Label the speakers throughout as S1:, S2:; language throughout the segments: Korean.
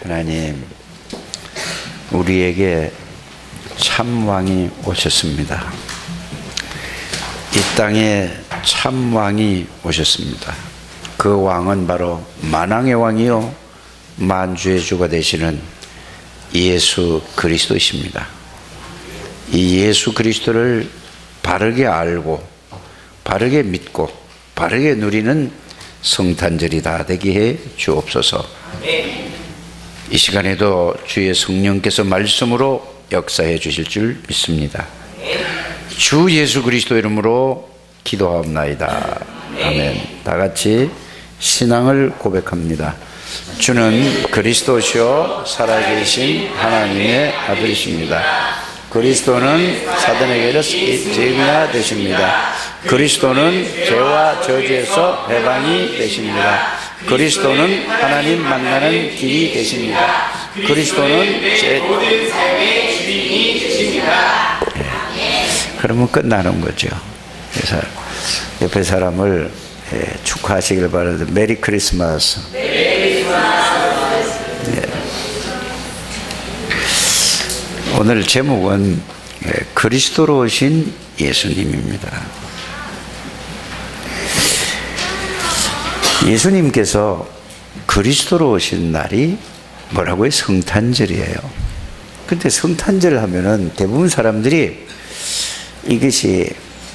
S1: 하나님, 우리에게 참 왕이 오셨습니다. 이 땅에 참 왕이 오셨습니다. 그 왕은 바로 만왕의 왕이요 만주의 주가 되시는 예수 그리스도이십니다. 이 예수 그리스도를 바르게 알고 바르게 믿고 바르게 누리는 성탄절이 다 되게 해 주옵소서. 이 시간에도 주의 성령께서 말씀으로 역사해 주실 줄 믿습니다. 주 예수 그리스도 이름으로 기도하옵나이다. 아멘. 다 같이 신앙을 고백합니다. 주는 그리스도시요 살아계신 하나님의 아들이십니다. 그리스도는 사단에게로 제비가 되십니다. 그리스도는 죄와 저주에서 해방이 되십니다. 그리스도는 하나님 만나는 길이 되십니다. 그리스도는 제 모든 삶의 주인이 되십니다. 그러면 끝나는 거죠. 그래서 옆에 사람을 축하하시길 바랍니다. 메리 크리스마스. 오늘 제목은 그리스도로 오신 예수님입니다. 예수님께서 그리스도로 오신 날이 뭐라고요? 성탄절이에요. 근데 성탄절 하면은 대부분 사람들이 이것이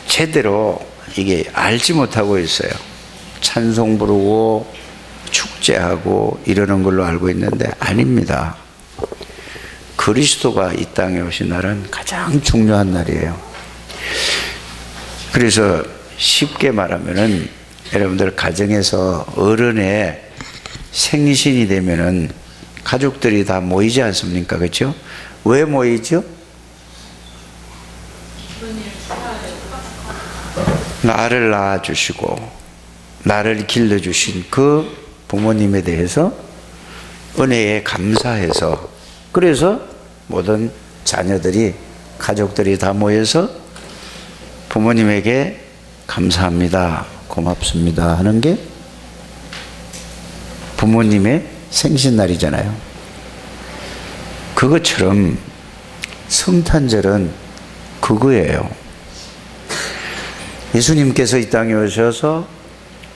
S1: 제대로 이게 알지 못하고 있어요. 찬송 부르고 축제하고 이러는 걸로 알고 있는데 아닙니다. 그리스도가 이 땅에 오신 날은 가장 중요한 날이에요. 그래서 쉽게 말하면은 여러분들 가정에서 어른의 생신이 되면은 가족들이 다 모이지 않습니까? 그렇죠? 왜 모이죠? 나를 낳아주시고 나를 길러주신 그 부모님에 대해서 은혜에 감사해서, 그래서 모든 자녀들이 가족들이 다 모여서 부모님에게 감사합니다, 고맙습니다 하는 게 부모님의 생신날이잖아요. 그것처럼 성탄절은 그거예요. 예수님께서 이 땅에 오셔서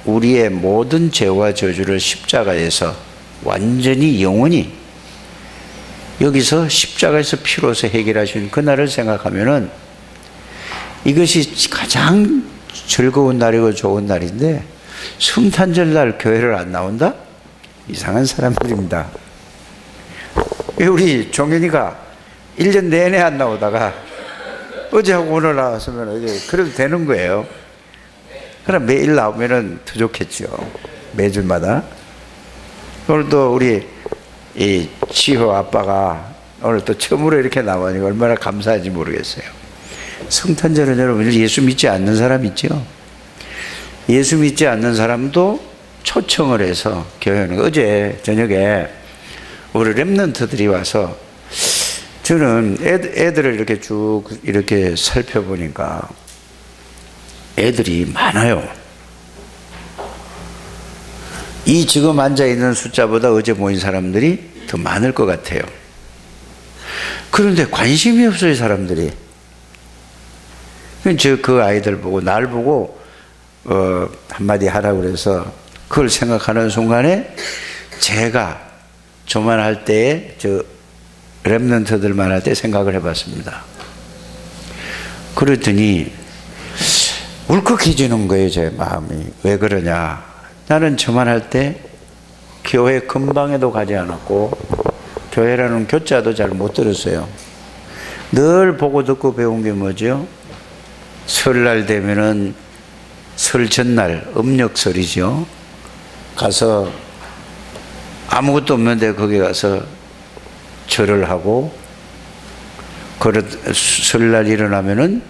S1: 우리의 모든 죄와 저주를 십자가에서 완전히 영원히 여기서 십자가에서 피로서 해결하신 그날을 생각하면은 이것이 가장 즐거운 날이고 좋은 날인데, 성탄절 날 교회를 안 나온다? 이상한 사람들입니다. 우리 종현이가 1년 내내 안 나오다가 어제하고 오늘 나왔으면 이제 그래도 되는 거예요. 그럼 매일 나오면은 더 좋겠죠. 매주마다. 오늘도 우리 이 지호 아빠가 오늘 또 처음으로 이렇게 나오니까 얼마나 감사한지 모르겠어요. 성탄절은 여러분 예수 믿지 않는 사람 있죠? 예수 믿지 않는 사람도 초청을 해서 교회는 어제 저녁에 우리 렘넌트들이 와서, 저는 애들을 이렇게 쭉 이렇게 살펴보니까 애들이 많아요. 이 지금 앉아있는 숫자보다 어제 모인 사람들이 더 많을 것 같아요. 그런데 관심이 없어요, 사람들이. 그 아이들 보고 날 보고 한마디 하라고 그래서 그걸 생각하는 순간에 제가 조만할 때에 저 렘넌트들만 할 때 생각을 해봤습니다. 그랬더니 울컥해지는 거예요, 제 마음이. 왜 그러냐? 나는 저만할 때 교회 근방에도 가지 않았고 교회라는 교자도 잘 못 들었어요. 늘 보고 듣고 배운 게 뭐죠? 설날 되면은 설 전날 음력설이죠. 가서 아무것도 없는데 거기 가서 절을 하고, 설날 일어나면은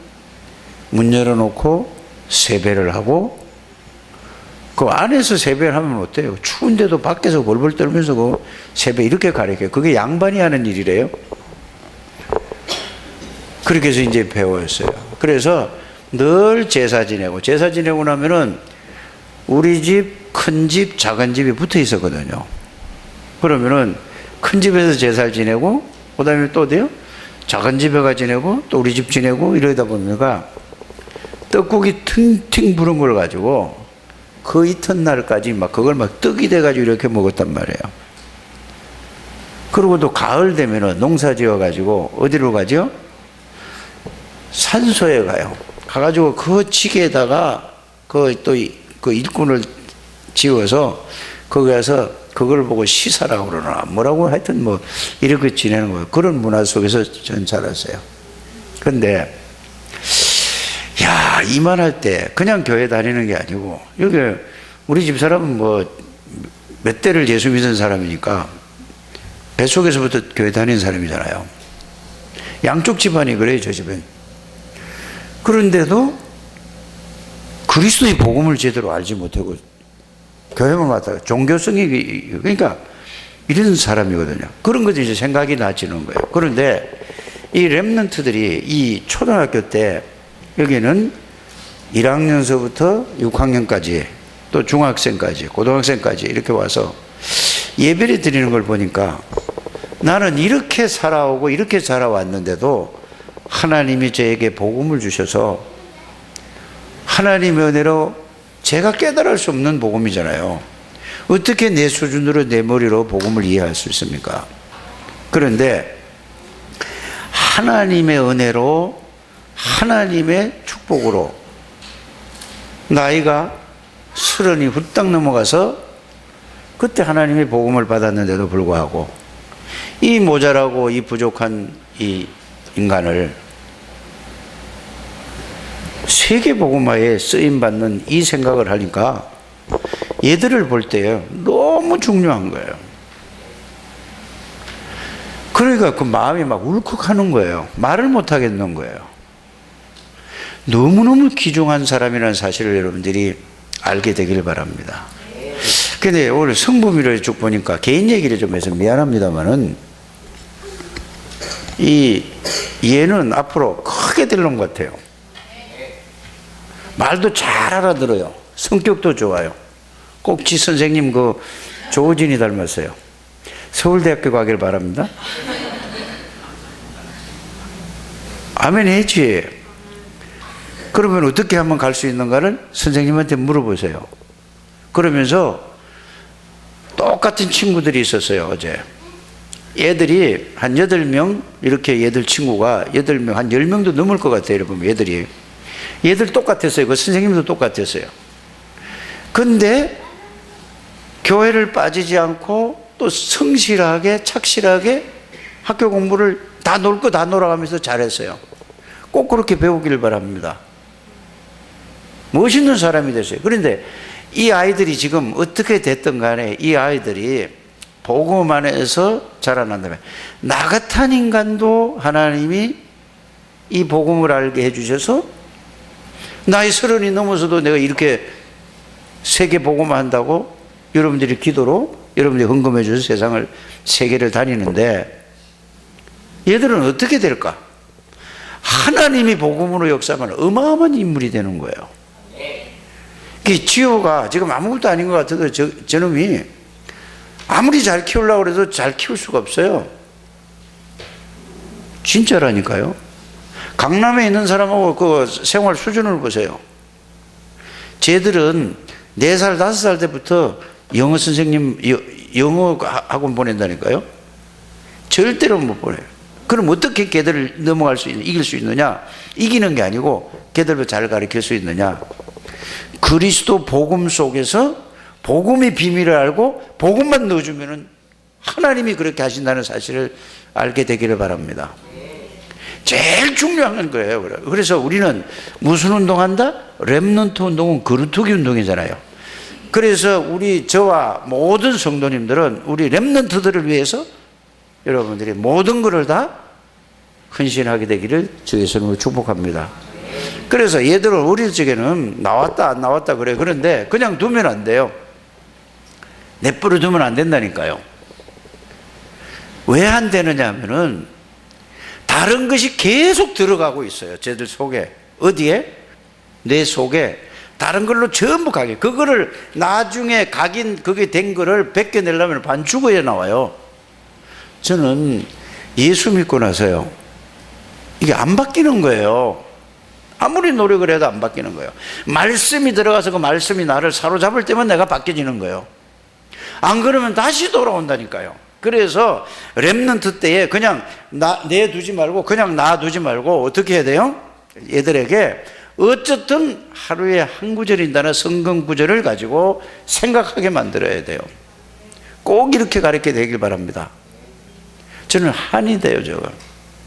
S1: 문 열어놓고 세배를 하고, 그 안에서 세배를 하면 어때요? 추운데도 밖에서 벌벌 떨면서 그 세배 이렇게 가르쳐요. 그게 양반이 하는 일이래요. 그렇게 해서 이제 배웠어요. 그래서 늘 제사 지내고 나면은 우리 집, 큰 집, 작은 집이 붙어 있었거든요. 그러면은 큰 집에서 제사를 지내고 그 다음에 또 어디요? 작은 집에 가 지내고 또 우리 집 지내고 이러다 보니까 떡국이 팅팅 부른 걸 가지고 그 이튿날까지 막 그걸 막 떡이 돼가지고 이렇게 먹었단 말이에요. 그리고 또 가을 되면은 농사 지어 가지고 어디로 가죠? 산소에 가요. 가가지고 그 지게에다가 그 일꾼을 지어서 거기 가서 그걸 보고 시사라고 그러나 뭐라고 하여튼 뭐 이렇게 지내는 거예요. 그런 문화 속에서 전 자랐어요. 근데 야, 이만할 때 그냥 교회 다니는 게 아니고 여기 우리 집 사람은 뭐 몇 대를 예수 믿은 사람이니까 뱃속에서부터 교회 다니는 사람이잖아요. 양쪽 집안이 그래요, 저 집은. 그런데도 그리스도의 복음을 제대로 알지 못하고 교회만 왔다가 종교성이, 그러니까 이런 사람이거든요. 그런 것도 이제 생각이 나지는 거예요. 그런데 이 렘넌트들이 이 초등학교 때 여기는 1학년서부터 6학년까지 또 중학생까지 고등학생까지 이렇게 와서 예배를 드리는 걸 보니까 나는 이렇게 살아오고 이렇게 자라왔는데도 하나님이 저에게 복음을 주셔서 하나님의 은혜로 제가 깨달을 수 없는 복음이잖아요. 어떻게 내 수준으로 내 머리로 복음을 이해할 수 있습니까? 그런데 하나님의 은혜로 하나님의 축복으로 나이가 30이 후딱 넘어가서 그때 하나님의 복음을 받았는데도 불구하고 이 모자라고 이 부족한 이 인간을 세계 복음화에 쓰임받는 이 생각을 하니까 얘들을 볼 때 너무 중요한 거예요. 그러니까 그 마음이 막 울컥하는 거예요. 말을 못 하겠는 거예요. 너무너무 귀중한 사람이라는 사실을 여러분들이 알게 되기를 바랍니다. 근데 오늘 성부미를 쭉 보니까 개인 얘기를 좀 해서 미안합니다만은 얘는 앞으로 크게 될 놈 같아요. 말도 잘 알아들어요. 성격도 좋아요. 꼭 지 선생님 그 조우진이 닮았어요. 서울대학교 가길 바랍니다. 아멘 해지. 그러면 어떻게 하면 갈 수 있는가를 선생님한테 물어보세요. 그러면서 똑같은 친구들이 있었어요, 어제. 얘들이 한 8명, 이렇게 얘들 친구가 8명, 한 10명도 넘을 것 같아요, 여러분. 얘들 똑같았어요. 그 선생님도 똑같았어요. 근데 교회를 빠지지 않고 또 성실하게, 착실하게 학교 공부를 다 놀 거 다 놀아가면서 잘했어요. 꼭 그렇게 배우길 바랍니다. 멋있는 사람이 됐어요. 그런데 이 아이들이 지금 어떻게 됐든 간에 이 아이들이 복음 안에서 자라난다면 나 같은 인간도 하나님이 이 복음을 알게 해주셔서 나이 30이 넘어서도 내가 이렇게 세계 복음 한다고 여러분들이 기도로 여러분들이 헌금해 주셔서 세상을 세계를 다니는데 얘들은 어떻게 될까? 하나님이 복음으로 역사하면 어마어마한 인물이 되는 거예요. 지호가 지금 아무것도 아닌 것 같아도 저놈이 아무리 잘 키우려고 해도 잘 키울 수가 없어요. 진짜라니까요. 강남에 있는 사람하고 그 생활 수준을 보세요. 쟤들은 4살, 5살 때부터 영어 선생님, 영어 학원 보낸다니까요. 절대로 못 보내요. 그럼 어떻게 걔들을 이길 수 있느냐? 이기는 게 아니고 걔들을 잘 가르칠 수 있느냐? 그리스도 복음 속에서 복음의 비밀을 알고 복음만 넣어주면은 하나님이 그렇게 하신다는 사실을 알게 되기를 바랍니다. 제일 중요한 거예요. 그래서 우리는 무슨 운동한다? 렘넌트 운동은 거루두기 운동이잖아요. 그래서 저와 모든 성도님들은 우리 렘넌트들을 위해서 여러분들이 모든 것을 다 헌신하게 되기를 주의 이름으로 축복합니다. 그래서 얘들은 어릴 적에는 나왔다 안 나왔다 그래. 그런데 그냥 두면 안 돼요. 내버려 두면 안 된다니까요. 왜 안 되느냐 하면은 다른 것이 계속 들어가고 있어요. 쟤들 속에. 어디에? 내 속에 다른 걸로 전부 가게. 그거를 나중에 각인 그게 된 거를 벗겨내려면 반죽어야 나와요. 저는 예수 믿고 나서요, 이게 안 바뀌는 거예요. 아무리 노력을 해도 안 바뀌는 거예요. 말씀이 들어가서 그 말씀이 나를 사로잡을 때만 내가 바뀌어지는 거예요. 안 그러면 다시 돌아온다니까요. 그래서 렘넌트 때에 그냥 내두지 말고, 그냥 놔두지 말고 어떻게 해야 돼요? 얘들에게 어쨌든 하루에 한 구절인다는 성경 구절을 가지고 생각하게 만들어야 돼요. 꼭 이렇게 가르쳐 되길 바랍니다. 저는 한이 돼요, 저거.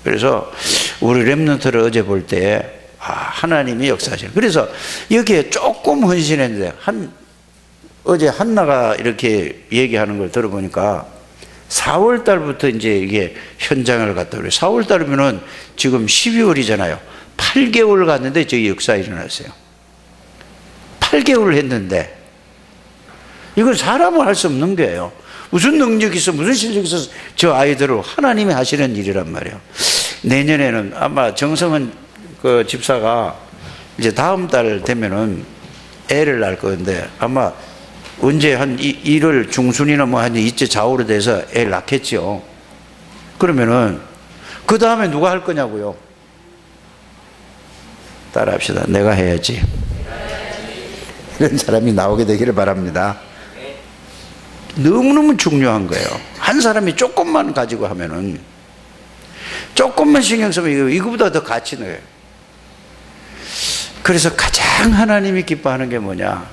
S1: 그래서 우리 렘넌트를 어제 볼 때 하나님이 역사하시는. 그래서 여기에 조금 헌신했는데 어제 한나가 이렇게 얘기하는 걸 들어보니까 4월 달부터 이제 이게 현장을 갔다 그래요. 4월 달이면은 지금 12월이잖아요. 8개월 갔는데 저기 역사 일어났어요. 8개월을 했는데 이건 사람은 할 수 없는 거예요. 무슨 능력이 있어, 무슨 실력이 있어 저 아이들을 하나님이 하시는 일이란 말이에요. 내년에는 아마 정성은 그 집사가 이제 다음 달 되면은 애를 낳을 건데 아마 언제 한 1월 중순이나 뭐 한 이때 좌우로 돼서 애를 낳겠죠. 그러면은 그 다음에 누가 할 거냐고요? 따라합시다. 내가 해야지. 이런 사람이 나오게 되기를 바랍니다. 너무너무 중요한 거예요. 한 사람이 조금만 가지고 하면은, 조금만 신경 쓰면 이거보다 더 가치 넣어요. 그래서 가장 하나님이 기뻐하는 게 뭐냐?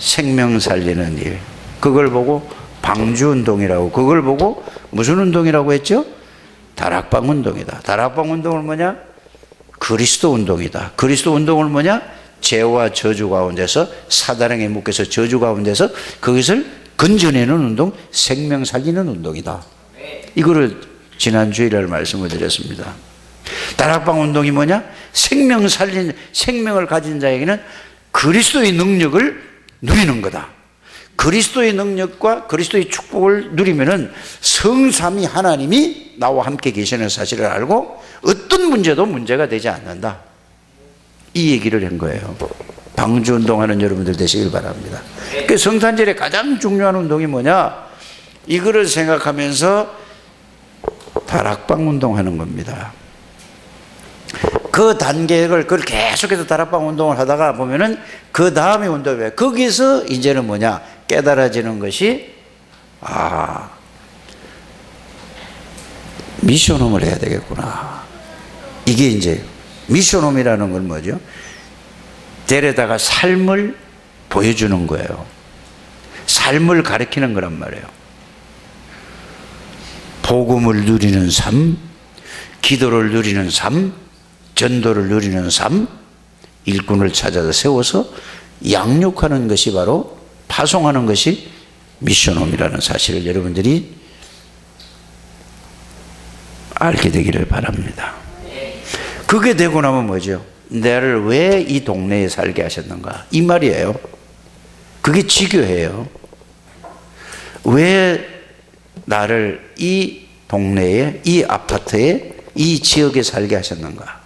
S1: 생명 살리는 일. 그걸 보고 방주운동이라고, 그걸 보고 무슨 운동이라고 했죠? 다락방 운동이다. 다락방 운동은 뭐냐? 그리스도 운동이다. 그리스도 운동은 뭐냐? 죄와 저주 가운데서, 사단에게 묶여서 저주 가운데서 그것을 건져내는 운동, 생명 살리는 운동이다. 이거를 지난 주일날 말씀을 드렸습니다. 다락방 운동이 뭐냐? 생명을 가진 자에게는 그리스도의 능력을 누리는 거다. 그리스도의 능력과 그리스도의 축복을 누리면은 성삼위 하나님이 나와 함께 계시는 사실을 알고 어떤 문제도 문제가 되지 않는다. 이 얘기를 한 거예요. 방주 운동하는 여러분들 되시길 바랍니다. 그 성탄절에 가장 중요한 운동이 뭐냐? 이거를 생각하면서 다락방 운동하는 겁니다. 그 단계를 그걸 계속해서 다락방 운동을 하다가 보면은 그 다음에 운동이 거기서 이제는 뭐냐? 깨달아지는 것이 미션홈을 해야 되겠구나. 이게 이제 미션홈이라는 건 뭐죠? 데려다가 삶을 보여주는 거예요. 삶을 가르치는 거란 말이에요. 복음을 누리는 삶, 기도를 누리는 삶, 전도를 누리는 삶, 일꾼을 찾아서 세워서 양육하는 것이 바로, 파송하는 것이 미션홈이라는 사실을 여러분들이 알게 되기를 바랍니다. 그게 되고 나면 뭐죠? 나를 왜 이 동네에 살게 하셨는가? 이 말이에요. 그게 지교예요. 왜 나를 이 동네에, 이 아파트에, 이 지역에 살게 하셨는가?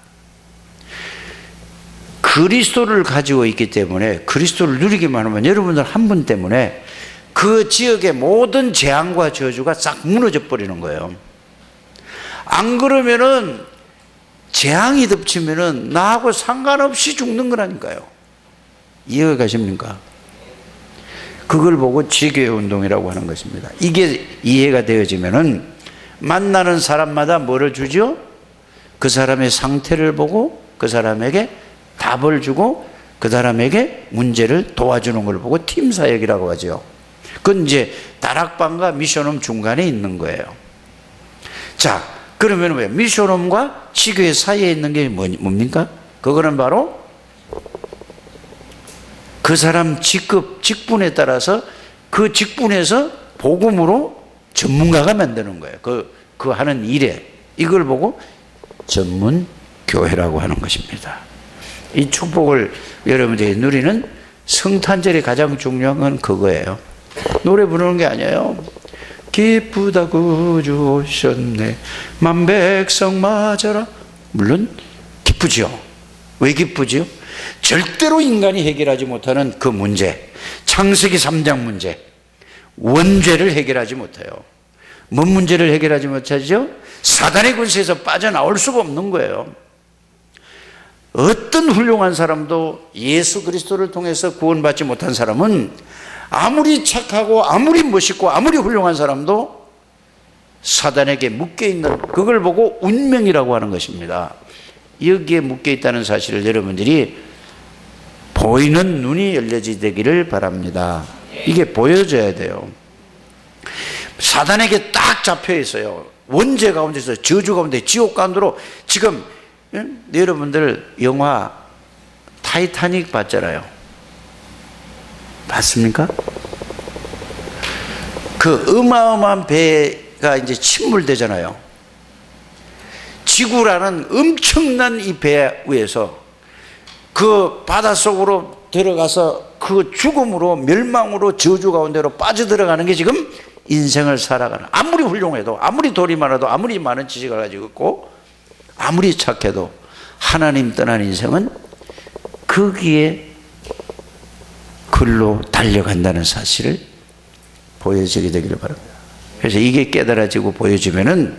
S1: 그리스도를 가지고 있기 때문에, 그리스도를 누리기만 하면 여러분들 한 분 때문에 그 지역의 모든 재앙과 저주가 싹 무너져 버리는 거예요. 안 그러면은 재앙이 덮치면은 나하고 상관없이 죽는 거라니까요. 이해가 가십니까? 그걸 보고 지교의 운동이라고 하는 것입니다. 이게 이해가 되어지면은 만나는 사람마다 뭐를 주죠? 그 사람의 상태를 보고 그 사람에게 답을 주고 그 사람에게 문제를 도와주는 걸 보고 팀사역이라고 하죠. 그건 이제 다락방과 미션홈 중간에 있는 거예요. 자, 그러면 왜 미션홈과 지교의 사이에 있는 게 뭡니까? 그거는 바로 그 사람 직급, 직분에 따라서 그 직분에서 복음으로 전문가가 만드는 거예요. 그 하는 일에. 이걸 보고 전문 교회라고 하는 것입니다. 이 축복을 여러분들이 누리는 성탄절이 가장 중요한 건 그거예요. 노래 부르는 게 아니에요. 기쁘다 구주 오셨네 만백성 맞아라. 물론 기쁘죠. 왜 기쁘죠? 절대로 인간이 해결하지 못하는 그 문제, 창세기 3장 문제, 원죄를 해결하지 못해요. 뭔 문제를 해결하지 못하죠? 사단의 권세에서 빠져나올 수가 없는 거예요. 어떤 훌륭한 사람도 예수 그리스도를 통해서 구원받지 못한 사람은 아무리 착하고 아무리 멋있고 아무리 훌륭한 사람도 사단에게 묶여있는, 그걸 보고 운명이라고 하는 것입니다. 여기에 묶여있다는 사실을 여러분들이 보이는 눈이 열려지기를 바랍니다. 이게 보여져야 돼요. 사단에게 딱 잡혀 있어요. 원죄 가운데서, 저주 가운데, 지옥 가운데로. 지금 여러분들 영화 타이타닉 봤잖아요. 봤습니까? 그 어마어마한 배가 이제 침몰되잖아요. 지구라는 엄청난 이 배 위에서 그 바닷속으로 들어가서 그 죽음으로, 멸망으로, 저주 가운데로 빠져들어가는 게 지금 인생을 살아가는, 아무리 훌륭해도, 아무리 돈이 많아도, 아무리 많은 지식을 가지고 있고, 아무리 착해도 하나님 떠난 인생은 거기에 글로 달려간다는 사실을 보여지게 되기를 바랍니다. 그래서 이게 깨달아지고 보여지면은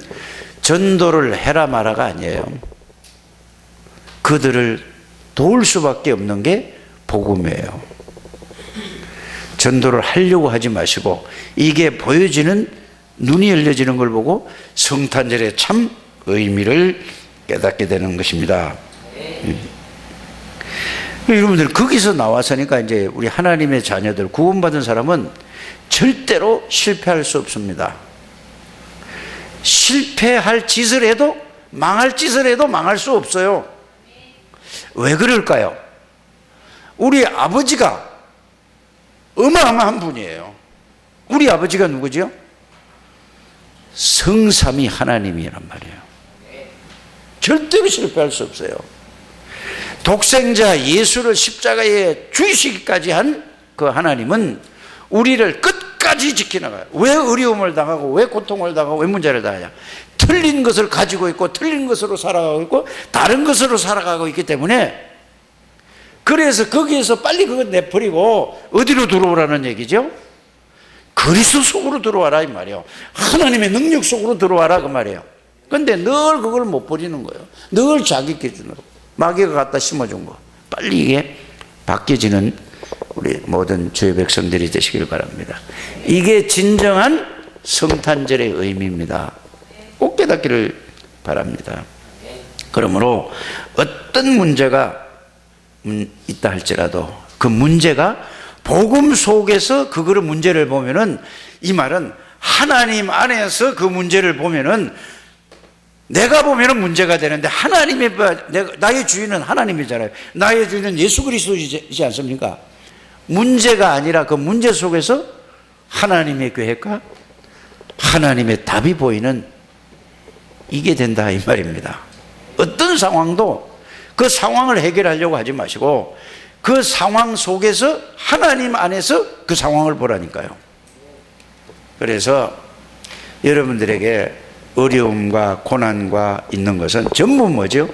S1: 전도를 해라 마라가 아니에요. 그들을 도울 수밖에 없는 게 복음이에요. 전도를 하려고 하지 마시고 이게 보여지는, 눈이 열려지는 걸 보고 성탄절의 참 의미를 깨닫게 되는 것입니다. 여러분들 거기서 나와서니까 이제 우리 하나님의 자녀들, 구원받은 사람은 절대로 실패할 수 없습니다. 실패할 짓을 해도, 망할 짓을 해도 망할 수 없어요. 왜 그럴까요? 우리 아버지가 어마어마한 분이에요. 우리 아버지가 누구죠? 성삼위 하나님이란 말이에요. 절대로 실패할 수 없어요. 독생자 예수를 십자가에 죽이시기까지 한 그 하나님은 우리를 끝까지 지켜나가요. 왜 어려움을 당하고, 왜 고통을 당하고, 왜 문제를 당하냐? 틀린 것을 가지고 있고, 틀린 것으로 살아가고 있고, 다른 것으로 살아가고 있기 때문에, 그래서 거기에서 빨리 그거 내버리고 어디로 들어오라는 얘기죠? 그리스도 속으로 들어와라 이 말이에요. 하나님의 능력 속으로 들어와라 그 말이에요. 근데 늘 그걸 못 버리는 거예요. 늘 자기 기준으로 마귀가 갖다 심어준 거. 빨리 이게 바뀌어지는 우리 모든 주의 백성들이 되시길 바랍니다. 이게 진정한 성탄절의 의미입니다. 꼭 깨닫기를 바랍니다. 그러므로 어떤 문제가 있다 할지라도 그 문제가 복음 속에서 그거를 문제를 보면은, 이 말은 하나님 안에서 그 문제를 보면은 내가 보면은 문제가 되는데, 하나님의, 나의 주인은 하나님이잖아요. 나의 주인은 예수 그리스도이지 않습니까? 문제가 아니라 그 문제 속에서 하나님의 계획과 하나님의 답이 보이는, 이게 된다 이 말입니다. 어떤 상황도 그 상황을 해결하려고 하지 마시고 그 상황 속에서 하나님 안에서 그 상황을 보라니까요. 그래서 여러분들에게 어려움과 고난과 있는 것은 전부 뭐죠?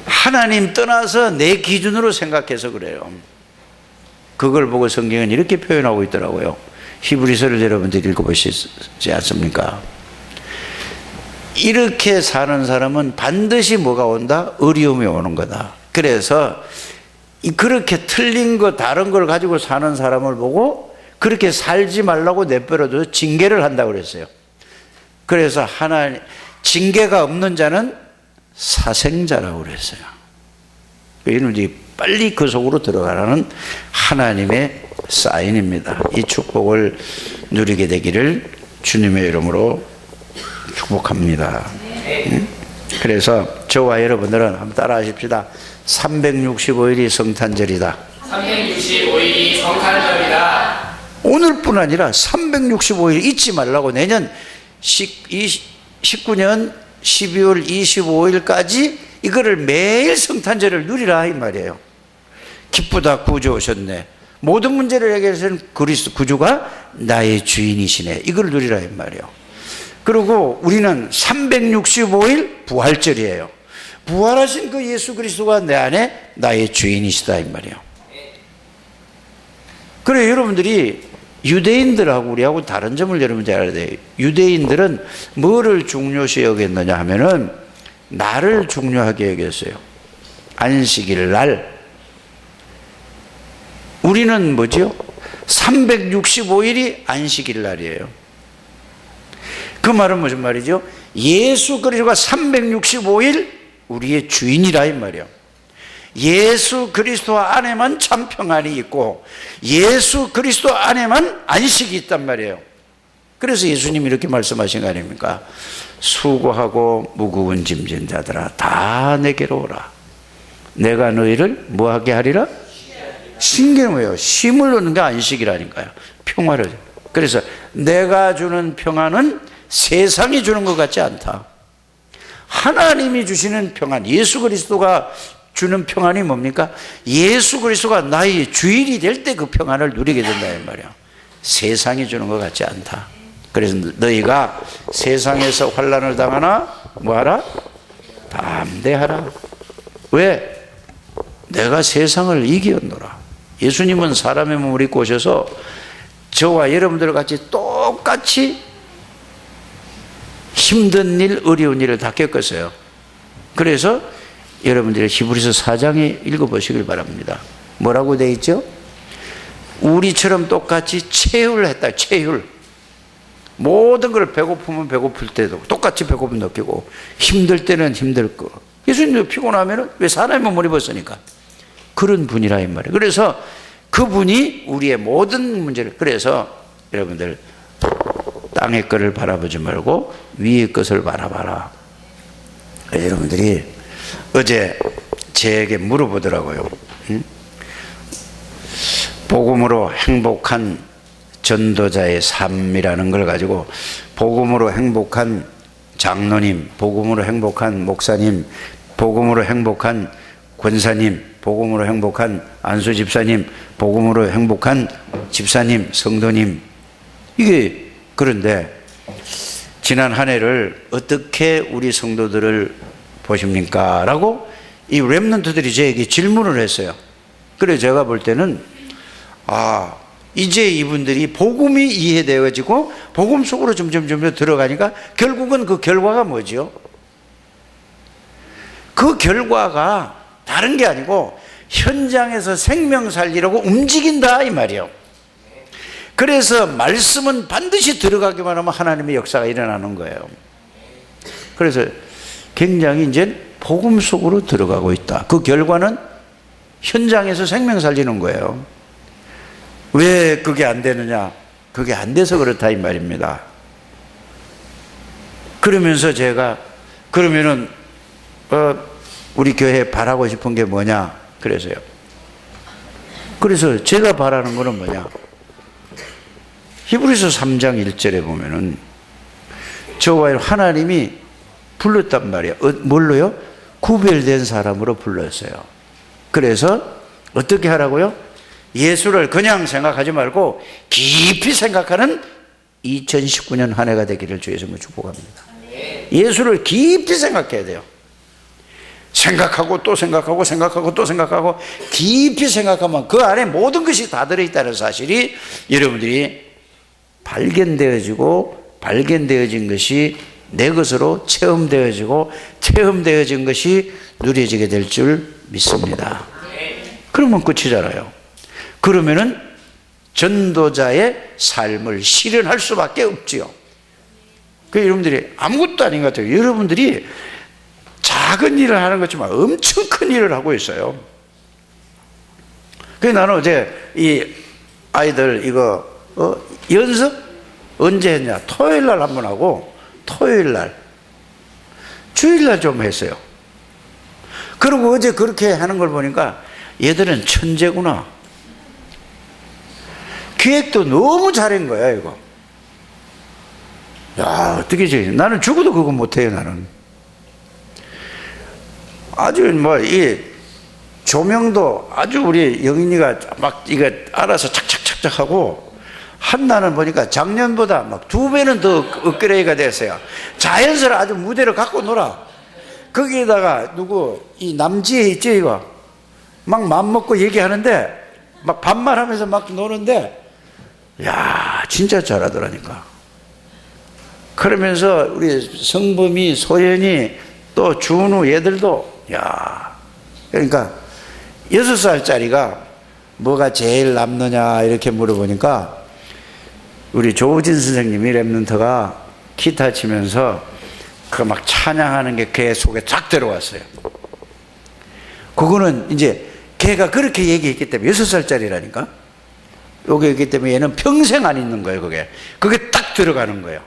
S1: 하나님 떠나서 내 기준으로 생각해서 그래요. 그걸 보고 성경은 이렇게 표현하고 있더라고요. 히브리서를 여러분들이 읽어보시지 않습니까? 이렇게 사는 사람은 반드시 뭐가 온다? 어려움이 오는 거다. 그래서 그렇게 틀린 거, 다른 걸 가지고 사는 사람을 보고 그렇게 살지 말라고 내버려둬 징계를 한다고 그랬어요. 그래서 하나님, 징계가 없는 자는 사생자라고 그랬어요. 이는 빨리 그 속으로 들어가라는 하나님의 사인입니다. 이 축복을 누리게 되기를 주님의 이름으로 축복합니다. 그래서 저와 여러분들은 한번 따라 하십시다. 365일이 성탄절이다.
S2: 365일이 성탄절이다.
S1: 오늘뿐 아니라 365일 잊지 말라고, 내년 19년 12월 25일까지 이거를 매일 성탄절을 누리라 이 말이에요. 기쁘다 구주 오셨네. 모든 문제를 해결해서는 그리스도 구주가 나의 주인이시네. 이걸 누리라 이 말이에요. 그리고 우리는 365일 부활절이에요. 부활하신 그 예수 그리스도가 내 안에 나의 주인이시다 이 말이에요. 그래 여러분들이 유대인들하고 우리하고 다른 점을 여러분들이 알아야 돼요. 유대인들은 뭐를 중요시 여겼느냐 하면은 날을 중요하게 여겼어요. 안식일 날. 우리는 뭐지요? 365일이 안식일 날이에요. 그 말은 무슨 말이죠? 예수 그리스도가 365일 우리의 주인이라 이 말이에요. 예수 그리스도 안에만 참 평안이 있고 예수 그리스도 안에만 안식이 있단 말이에요. 그래서 예수님이 이렇게 말씀하신 거 아닙니까? 수고하고 무거운 짐진 자들아 다 내게로 오라. 내가 너희를 뭐하게 하리라? 신기는 뭐예요? 쉼을 얻는 게 안식이라니까요. 평화를. 그래서 내가 주는 평안은 세상이 주는 것 같지 않다. 하나님이 주시는 평안, 예수 그리스도가 주는 평안이 뭡니까? 예수 그리스도가 나의 주인이 될 때 그 평안을 누리게 된다 이 말이야. 세상이 주는 것 같지 않다. 그래서 너희가 세상에서 환난을 당하나 뭐하라? 담대하라. 왜? 내가 세상을 이기었노라. 예수님은 사람의 몸을 입고 오셔서 저와 여러분들 같이 똑같이 힘든 일, 어려운 일을 다 겪었어요. 그래서 여러분들이 히브리서 4장에 읽어보시길 바랍니다. 뭐라고 되어 있죠? 우리처럼 똑같이 체휼을 했다. 체휼. 모든 걸 배고프면 배고플 때도 똑같이 배고픔 느끼고 힘들 때는 힘들 거. 예수님도 피곤하면 왜 사람의 몸을 입었으니까. 그런 분이라 이 말이에요. 그래서 그분이 우리의 모든 문제를, 그래서 여러분들 땅의 것을 바라보지 말고 위의 것을 바라봐라. 여러분들이 어제 제게 물어보더라고요. 복음으로 행복한 전도자의 삶이라는 걸 가지고 복음으로 행복한 장로님, 복음으로 행복한 목사님, 복음으로 행복한 권사님, 복음으로 행복한 안수 집사님, 복음으로 행복한 집사님, 성도님. 이게 그런데 지난 한 해를 어떻게 우리 성도들을 보십니까? 라고 이 렘넌트들이 저에게 질문을 했어요. 그래서 제가 볼 때는 이제 이분들이 복음이 이해되어지고 복음 속으로 점점 들어가니까 결국은 그 결과가 뭐죠? 그 결과가 다른 게 아니고 현장에서 생명 살리려고 움직인다 이 말이에요. 그래서 말씀은 반드시 들어가기만 하면 하나님의 역사가 일어나는 거예요. 그래서 굉장히 이제 복음 속으로 들어가고 있다. 그 결과는 현장에서 생명 살리는 거예요. 왜 그게 안 되느냐? 그게 안 돼서 그렇다 이 말입니다. 그러면서 제가 그러면은 우리 교회에 바라고 싶은 게 뭐냐? 그래서요. 그래서 제가 바라는 거는 뭐냐? 히브리서 3장 1절에 보면은 저와 하나님이 불렀단 말이에요. 뭘로요? 구별된 사람으로 불렀어요. 그래서 어떻게 하라고요? 예수를 그냥 생각하지 말고 깊이 생각하는 2019년 한 해가 되기를 주의 이름으로 축복합니다. 예수를 깊이 생각해야 돼요. 생각하고 또 생각하고 생각하고 또 생각하고 깊이 생각하면 그 안에 모든 것이 다 들어있다는 사실이 여러분들이 발견되어진 것이 내 것으로 체험되어지고 체험되어진 것이 누려지게 될 줄 믿습니다. 그러면 끝이잖아요. 그러면은 전도자의 삶을 실현할 수밖에 없지요. 그 여러분들이 아무것도 아닌 것 같아요. 여러분들이 작은 일을 하는 것지만 엄청 큰 일을 하고 있어요. 그래서 나는 어제 이 아이들 이거 연습 언제 했냐? 토요일 날 한번 하고 토요일 날 주일 날 좀 했어요. 그리고 어제 그렇게 하는 걸 보니까 얘들은 천재구나. 기획도 너무 잘한 거야 이거. 야 어떻게 지? 나는 죽어도 그거 못해요 나는. 아주 뭐 이 조명도 아주 우리 영인이가 막 이거 알아서 착착착착 하고 한나는 보니까 작년보다 막 2배는 더 업그레이드가 됐어요. 자연스레 아주 무대를 갖고 놀아. 거기에다가 이 남지에 있죠, 이거. 막 맘먹고 얘기하는데, 막 반말하면서 막 노는데, 야, 진짜 잘하더라니까. 그러면서 우리 성범이, 소연이, 또 준우 얘들도, 야, 그러니까 6살짜리가 뭐가 제일 남느냐 이렇게 물어보니까 우리 조우진 선생님이 랩런트가 기타 치면서 그 막 찬양하는 게 걔 속에 쫙 들어왔어요. 그거는 이제 걔가 그렇게 얘기했기 때문에 6살짜리라니까. 요게 있기 때문에 얘는 평생 안 있는 거예요, 그게 딱 들어가는 거예요.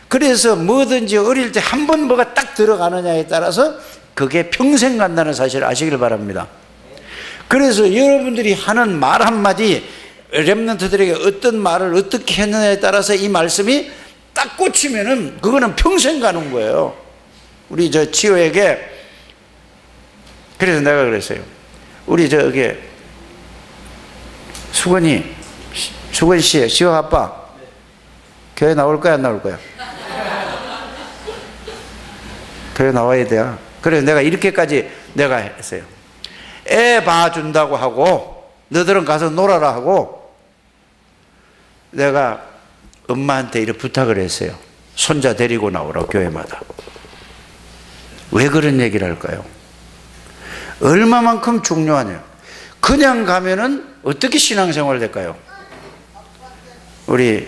S1: 그래서 뭐든지 어릴 때 한 번 뭐가 딱 들어가느냐에 따라서 그게 평생 간다는 사실을 아시길 바랍니다. 그래서 여러분들이 하는 말 한마디, 렘넌트들에게 어떤 말을 어떻게 했느냐에 따라서 이 말씀이 딱 꽂히면은 그거는 평생 가는 거예요. 우리 저 지호에게, 그래서 내가 그랬어요. 우리 저기 수건 씨, 지호 아빠 교회 나올 거야 안 나올 거야? 교회 나와야 돼요. 그래서 내가 이렇게까지 내가 했어요. 애 봐준다고 하고 너들은 가서 놀아라 하고 내가 엄마한테 이렇게 부탁을 했어요. 손자 데리고 나오라, 교회마다. 왜 그런 얘기를 할까요? 얼마만큼 중요하냐. 그냥 가면은 어떻게 신앙생활 될까요? 우리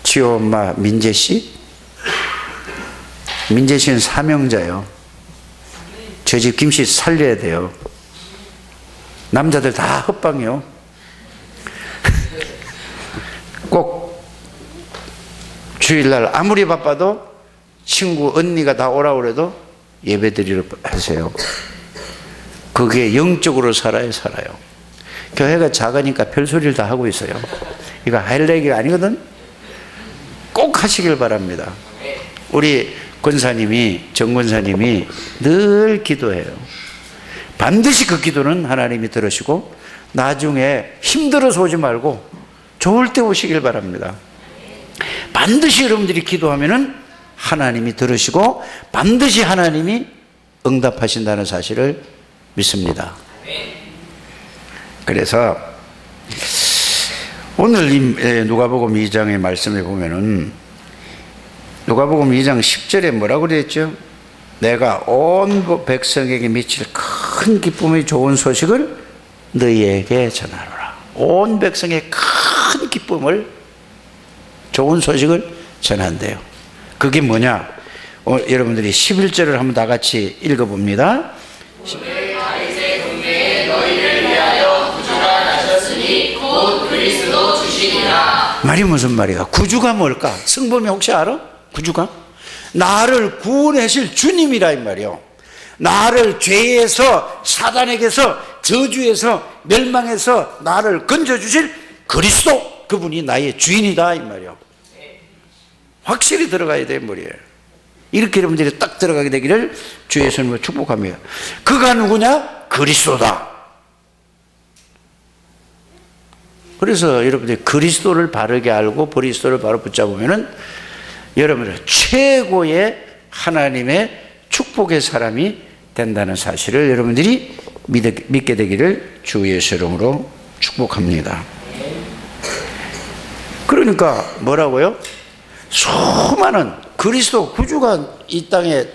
S1: 지호 엄마 민재 씨? 민재 씨는 사명자예요. 저 집 김씨 살려야 돼요. 남자들 다 헛방이요. 꼭 주일날 아무리 바빠도 친구 언니가 다 오라고 그래도 예배드리러 하세요. 그게 영적으로 살아요. 교회가 작으니까 별소리를 다 하고 있어요. 이거 할 얘기가 아니거든. 꼭 하시길 바랍니다. 우리 정 권사님이 늘 기도해요. 반드시 그 기도는 하나님이 들으시고 나중에 힘들어서 오지 말고 좋을 때 오시길 바랍니다. 반드시 여러분들이 기도하면은 하나님이 들으시고 반드시 하나님이 응답하신다는 사실을 믿습니다. 그래서 오늘 이 누가복음 2장의 말씀에 보면은 누가복음 2장 10절에 뭐라고 그랬죠? 내가 온 백성에게 미칠 큰 기쁨의 좋은 소식을 너희에게 전하노라. 온 백성의 큰 기쁨을, 좋은 소식을 전한대요. 그게 뭐냐? 여러분들이 11절을 한번 다 같이 읽어봅니다.
S2: 오늘 다윗의 동네에 너희를 위하여 구주가 나셨으니 곧 그리스도 주시니라.
S1: 말이 무슨 말이야? 구주가 뭘까? 성범이 혹시 알아? 구주가? 나를 구원하실 주님이라 이 말이요. 나를 죄에서, 사단에게서, 저주에서, 멸망에서 나를 건져주실 그리스도, 그분이 나의 주인이다 이 말이요. 확실히 들어가야 될 말이에요. 이렇게 여러분들이 딱 들어가게 되기를 주 예수님으로 축복합니다. 그가 누구냐? 그리스도다. 그래서 여러분들이 그리스도를 바르게 알고 그리스도를 바로 붙잡으면은 여러분들 최고의 하나님의 축복의 사람이 된다는 사실을 여러분들이 믿게 되기를 주 예수 이름으로 축복합니다. 그러니까 뭐라고요? 수많은 그리스도 구주가 이 땅에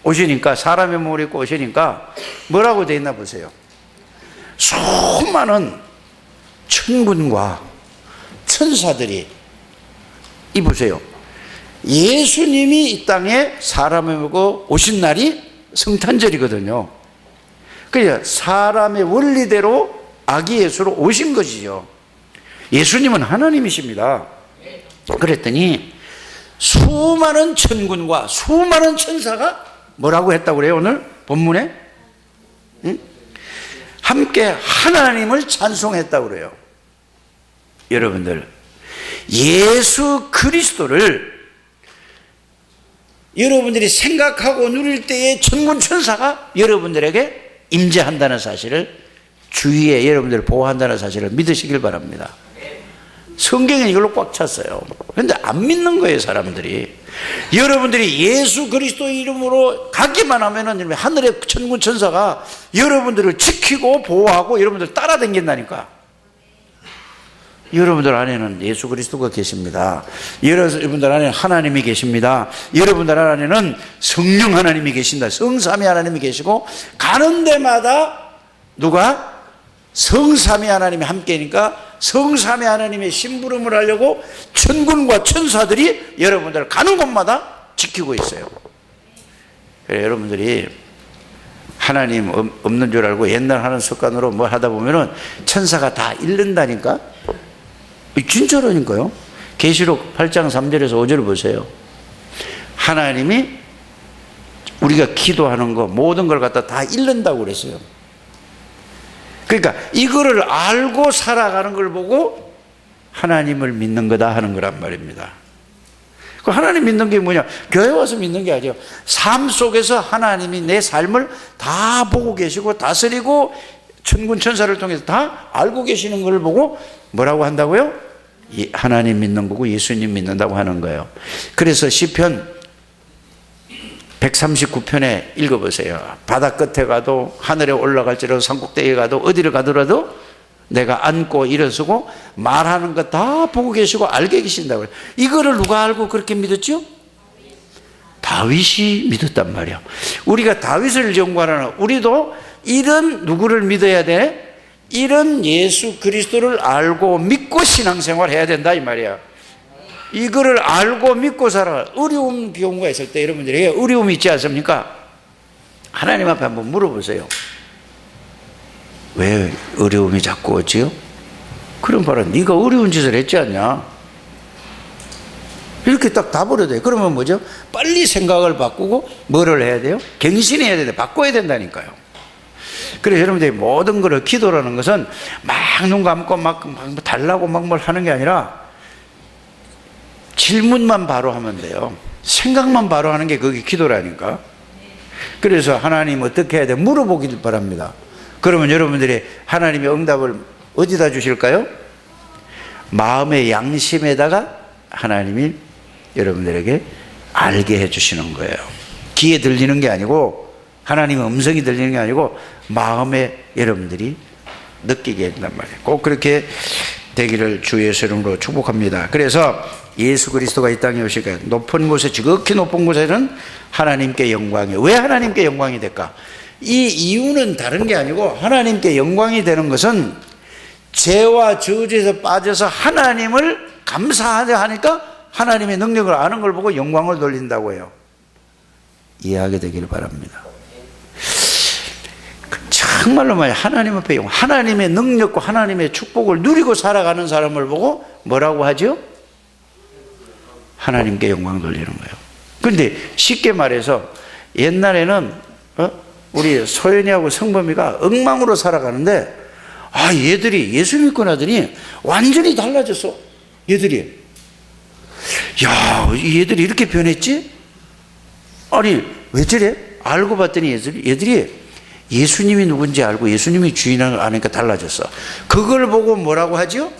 S1: 오시니까, 사람의 몸을 입고 오시니까 뭐라고 되어 있나 보세요. 수많은 천군과 천사들이, 이 보세요. 예수님이 이 땅에 사람을 보고 오신 날이 성탄절이거든요. 그러니까 사람의 원리대로 아기 예수로 오신 것이죠. 예수님은 하나님이십니다. 그랬더니 수많은 천군과 수많은 천사가 뭐라고 했다고 그래요? 오늘 본문에? 응? 함께 하나님을 찬송했다고 그래요. 여러분들, 예수 그리스도를 여러분들이 생각하고 누릴 때에 천군 천사가 여러분들에게 임재한다는 사실을, 주위에 여러분들을 보호한다는 사실을 믿으시길 바랍니다. 성경에 이걸로 꽉 찼어요. 그런데 안 믿는 거예요, 사람들이. 여러분들이 예수 그리스도의 이름으로 가기만 하면은 하늘의 천군 천사가 여러분들을 지키고 보호하고 여러분들 따라다닌다니까. 여러분들 안에는 예수 그리스도가 계십니다. 여러분들 안에는 하나님이 계십니다. 여러분들 안에는 성령 하나님이 계신다. 성삼위 하나님이 계시고, 가는 데마다 누가? 성삼위 하나님이 함께니까 성삼위 하나님의 심부름을 하려고 천군과 천사들이 여러분들을 가는 곳마다 지키고 있어요. 그래, 여러분들이 하나님 없는 줄 알고 옛날 하는 습관으로 뭘 하다 보면은 천사가 다 잃는다니까. 진짜라니까요. 계시록 8장 3절에서 5절을 보세요. 하나님이 우리가 기도하는 거 모든 걸 갖다 다 잃는다고 그랬어요. 그러니까 이거를 알고 살아가는 걸 보고 하나님을 믿는 거다 하는 거란 말입니다. 그 하나님 믿는 게 뭐냐? 교회 와서 믿는 게 아니에요. 삶 속에서 하나님이 내 삶을 다 보고 계시고 다스리고 천군 천사를 통해서 다 알고 계시는 걸 보고 뭐라고 한다고요? 하나님 믿는 거고 예수님 믿는다고 하는 거예요. 그래서 시편 139편에 읽어보세요. 바다 끝에 가도 하늘에 올라갈지라도 산꼭대기에 가도 어디를 가더라도 내가 앉고 일어서고 말하는 거 다 보고 계시고 알게 계신다고요. 이거를 누가 알고 그렇게 믿었죠? 다윗이 믿었단 말이에요. 우리가 다윗을 연구하는 우리도 이런 누구를 믿어야 돼? 이런 예수 그리스도를 알고 믿고 신앙생활 해야 된다 이 말이야. 이거를 알고 믿고 살아. 어려운 경우가 있을 때 여러분들에게 어려움이 있지 않습니까? 하나님 앞에 한번 물어보세요. 왜 어려움이 자꾸 오지요? 그럼 바로 네가 어려운 짓을 했지 않냐? 이렇게 딱 답을 해야 돼. 그러면 뭐죠? 빨리 생각을 바꾸고 뭐를 해야 돼요? 갱신해야 돼. 바꿔야 된다니까요. 그래서 여러분들이 모든 것을 기도라는 것은 막 눈 감고 막 달라고 막 뭘 하는 게 아니라 질문만 바로 하면 돼요. 생각만 바로 하는 게 그게 기도라니까. 그래서 하나님 어떻게 해야 돼? 물어보길 바랍니다. 그러면 여러분들이 하나님의 응답을 어디다 주실까요? 마음의 양심에다가 하나님이 여러분들에게 알게 해주시는 거예요. 귀에 들리는 게 아니고 하나님의 음성이 들리는 게 아니고 마음에 여러분들이 느끼게 된단 말이에요. 꼭 그렇게 되기를 주 예수 이름으로 축복합니다. 그래서 예수 그리스도가 이 땅에 오시니까 높은 곳에, 지극히 높은 곳에는 하나님께 영광이. 왜 하나님께 영광이 될까? 이 이유는 다른 게 아니고 하나님께 영광이 되는 것은 죄와 저주에서 빠져서 하나님을 감사하려 하니까 하나님의 능력을 아는 걸 보고 영광을 돌린다고 해요. 이해하게 되기를 바랍니다. 정말로 말이야, 하나님 앞에 하나님의 능력과 하나님의 축복을 누리고 살아가는 사람을 보고 뭐라고 하죠? 하나님께 영광 돌리는 거예요. 그런데 쉽게 말해서 옛날에는 우리 소연이하고 성범이가 엉망으로 살아가는데 얘들이 예수 믿고 나더니 완전히 달라졌어. 얘들이 이렇게 변했지? 아니 왜 저래? 알고 봤더니 얘들이 예수님이 누군지 알고 예수님이 주인을 아니까 달라졌어. 그걸 보고 뭐라고 하죠?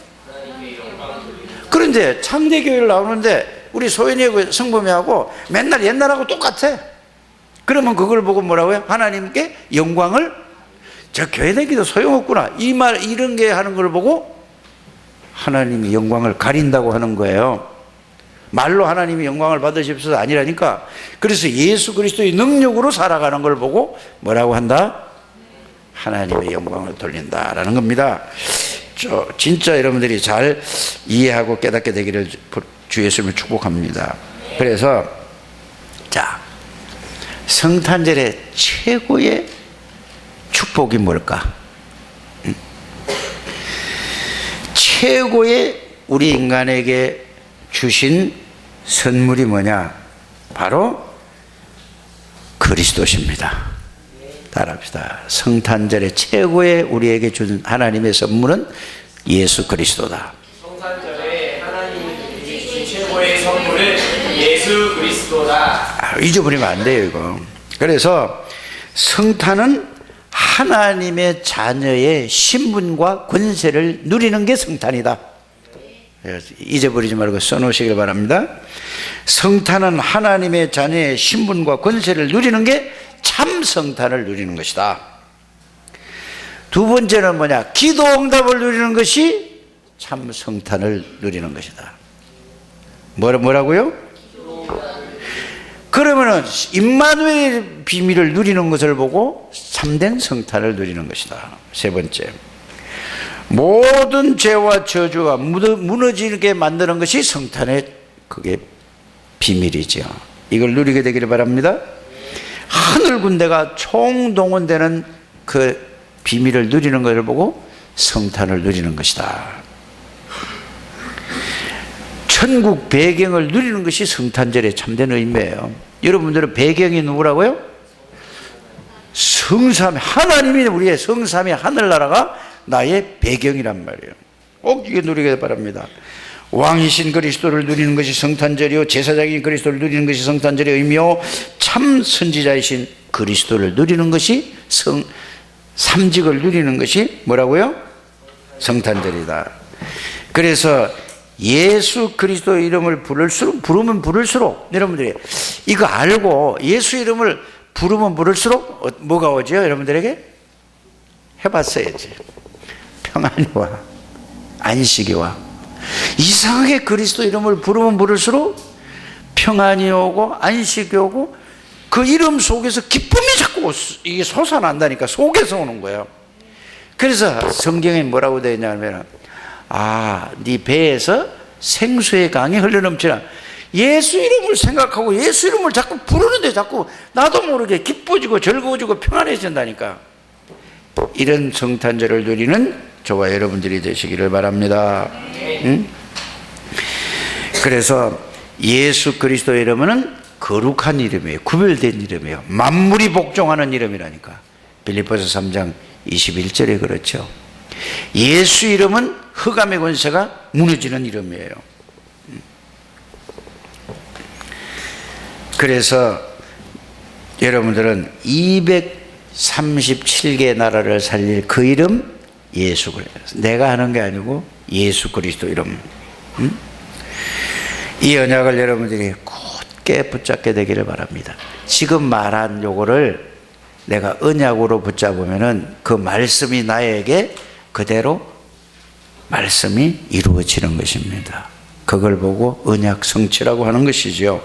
S1: 그런데 창대교회를 나오는데 우리 소연이하고 성범이하고 맨날 옛날하고 똑같아. 그러면 그걸 보고 뭐라고요? 하나님께 영광을, 저 교회 다니기도 소용없구나, 이런 게 하는 걸 보고 하나님이 영광을 가린다고 하는 거예요. 말로 하나님이 영광을 받으십시오 아니라니까. 그래서 예수 그리스도의 능력으로 살아가는 걸 보고 뭐라고 한다? 하나님의 영광을 돌린다라는 겁니다. 진짜 여러분들이 잘 이해하고 깨닫게 되기를 주 예수님을 축복합니다. 그래서 자, 성탄절의 최고의 축복이 뭘까? 최고의 우리 인간에게 주신 선물이 뭐냐? 바로 그리스도십니다. 따라합시다. 성탄절의 최고의 우리에게 준 하나님의 선물은 예수 그리스도다.
S2: 성탄절에 하나님이 주신 최고의 선물은 예수 그리스도다.
S1: 잊어버리면 안 돼요, 이거. 그래서 성탄은 하나님의 자녀의 신분과 권세를 누리는 게 성탄이다. 잊어버리지 말고 써놓으시길 바랍니다. 성탄은 하나님의 자녀의 신분과 권세를 누리는 게 참 성탄을 누리는 것이다. 두 번째는 뭐냐? 기도 응답을 누리는 것이 참 성탄을 누리는 것이다. 뭐라고요? 그러면은 임마누엘 비밀을 누리는 것을 보고 참된 성탄을 누리는 것이다. 세 번째, 모든 죄와 저주가 무너지게 만드는 것이 성탄의 그게 비밀이죠. 이걸 누리게 되기를 바랍니다. 하늘 군대가 총동원되는 그 비밀을 누리는 것을 보고 성탄을 누리는 것이다. 천국 배경을 누리는 것이 성탄절의 참된 의미예요. 여러분들은 배경이 누구라고요? 성삼위, 하나님이 우리의 성삼위 하늘나라가 나의 배경이란 말이에요. 꼭 이게 누리게 바랍니다. 왕이신 그리스도를 누리는 것이 성탄절이요, 제사장인 그리스도를 누리는 것이 성탄절의 의미요, 참 선지자이신 그리스도를 누리는 것이 삼직을 누리는 것이 뭐라고요? 성탄절이다. 그래서 예수 그리스도의 이름을 부르면 부를수록 여러분들이 이거 알고 예수 이름을 부르면 부를수록 뭐가 오죠? 여러분들에게 해봤어야지. 평안이 와, 안식이 와. 이상하게 그리스도 이름을 부르면 부를수록 평안이 오고 안식이 오고 그 이름 속에서 기쁨이 자꾸 이게 솟아난다니까. 속에서 오는 거예요. 그래서 성경에 뭐라고 되어 있냐면 네 배에서 생수의 강이 흘러넘치라. 예수 이름을 생각하고 예수 이름을 자꾸 부르는데 자꾸 나도 모르게 기뻐지고 즐거워지고 평안해진다니까. 이런 성탄절을 누리는 저와 여러분들이 되시기를 바랍니다. 응? 그래서 예수 그리스도의 이름은 거룩한 이름이에요. 구별된 이름이에요. 만물이 복종하는 이름이라니까. 빌립보서 3장 21절에 그렇죠. 예수 이름은 흑암의 권세가 무너지는 이름이에요. 그래서 여러분들은 237개 나라를 살릴 그 이름 예수 그리스도. 내가 하는 게 아니고 예수 그리스도 이름. 이 언약을 여러분들이 굳게 붙잡게 되기를 바랍니다. 지금 말한 요거를 내가 언약으로 붙잡으면은 그 말씀이 나에게 그대로 말씀이 이루어지는 것입니다. 그걸 보고 언약 성취라고 하는 것이죠.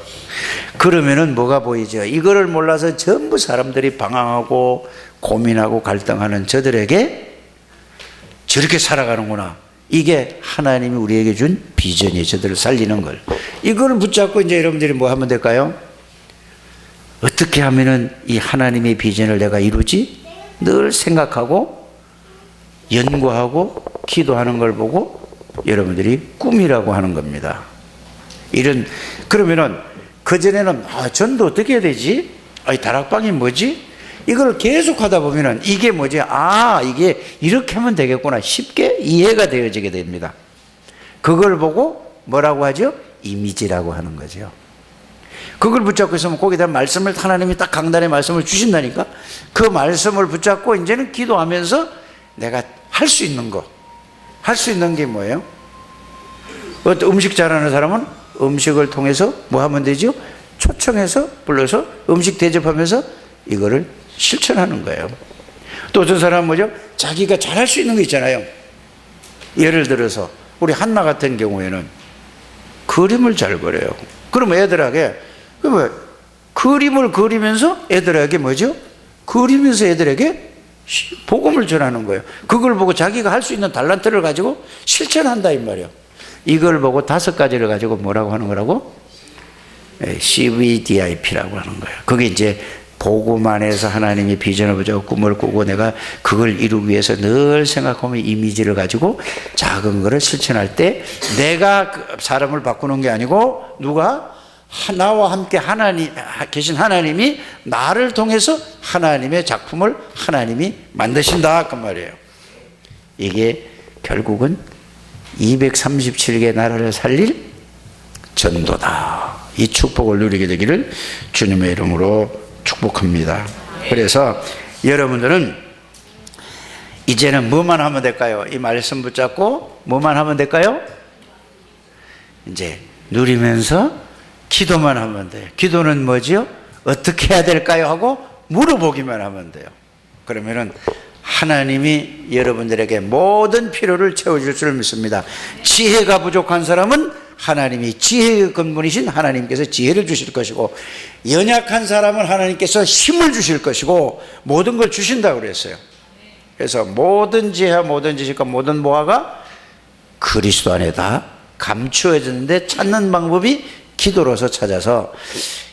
S1: 그러면은 뭐가 보이죠? 이거를 몰라서 전부 사람들이 방황하고 고민하고 갈등하는 저들에게 저렇게 살아가는구나. 이게 하나님이 우리에게 준 비전이 저들을 살리는 걸. 이걸 붙잡고 이제 여러분들이 뭐 하면 될까요? 어떻게 하면은 이 하나님의 비전을 내가 이루지? 늘 생각하고 연구하고 기도하는 걸 보고 여러분들이 꿈이라고 하는 겁니다. 그러면은 그전에는 전도 어떻게 해야 되지? 다락방이 뭐지? 이걸 계속 하다 보면은 이게 뭐지? 이게 이렇게 하면 되겠구나. 쉽게 이해가 되어지게 됩니다. 그걸 보고 뭐라고 하죠? 이미지라고 하는 거죠. 그걸 붙잡고 있으면 거기다 말씀을 하나님이 딱 강단의 말씀을 주신다니까. 그 말씀을 붙잡고 이제는 기도하면서 내가 할 수 있는 거. 할 수 있는 게 뭐예요? 음식 잘하는 사람은 음식을 통해서 뭐 하면 되죠? 초청해서 불러서 음식 대접하면서 이거를 실천하는 거예요. 또 어떤 사람은 뭐죠? 자기가 잘할 수 있는 거 있잖아요. 예를 들어서 우리 한나 같은 경우에는 그림을 잘 그려요. 그럼 애들에게 그림을 그리면서 애들에게 뭐죠? 그리면서 애들에게 복음을 전하는 거예요. 그걸 보고 자기가 할 수 있는 달란트를 가지고 실천한다 이 말이에요. 이걸 보고 5가지를 가지고 뭐라고 하는 거라고? CVDIP라고 하는 거예요. 그게 이제 복음 안에서 하나님이 비전을 보자고 꿈을 꾸고 내가 그걸 이루기 위해서 늘 생각하면 이미지를 가지고 작은 거를 실천할 때 내가 사람을 바꾸는 게 아니고 누가? 나와 함께 계신 하나님이 나를 통해서 하나님의 작품을 하나님이 만드신다 그 말이에요. 이게 결국은 237개 나라를 살릴 전도다. 이 축복을 누리게 되기를 주님의 이름으로 축복합니다. 그래서 여러분들은 이제는 뭐만 하면 될까요? 이 말씀 붙잡고 뭐만 하면 될까요? 이제 누리면서 기도만 하면 돼요. 기도는 뭐지요? 어떻게 해야 될까요? 하고 물어보기만 하면 돼요. 그러면은 하나님이 여러분들에게 모든 필요를 채워줄 줄 믿습니다. 지혜가 부족한 사람은 하나님이 지혜의 근본이신 하나님께서 지혜를 주실 것이고, 연약한 사람은 하나님께서 힘을 주실 것이고, 모든 걸 주신다고 그랬어요. 그래서 모든 지혜와 모든 지식과 모든 모아가 그리스도 안에 다 감추어졌는데, 찾는 방법이 기도로서 찾아서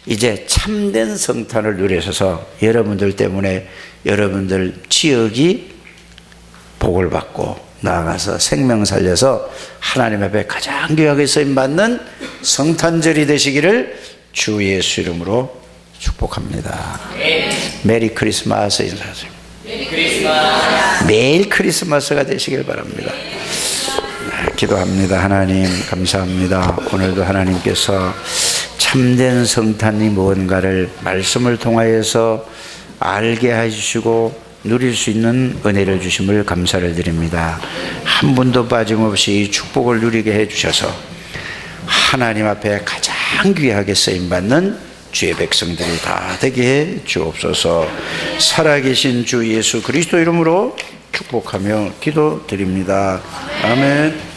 S1: 이제 참된 성탄을 누리셔서 여러분들 때문에 여러분들 지역이 복을 받고 나아가서 생명 살려서 하나님 앞에 가장 귀하게 쓰임받는 성탄절이 되시기를 주 예수 이름으로 축복합니다. 메리 크리스마스 인사하세요.
S2: 메리 크리스마스.
S1: 매일 크리스마스가 되시길 바랍니다. 기도합니다. 하나님 감사합니다. 오늘도 하나님께서 참된 성탄이 무언가를 말씀을 통하여서 알게 해주시고 누릴 수 있는 은혜를 주심을 감사를 드립니다. 한 분도 빠짐없이 이 축복을 누리게 해주셔서 하나님 앞에 가장 귀하게 쓰임받는 주의 백성들이 다 되게 해 주옵소서. 살아계신 주 예수 그리스도 이름으로 축복하며 기도드립니다. 아멘.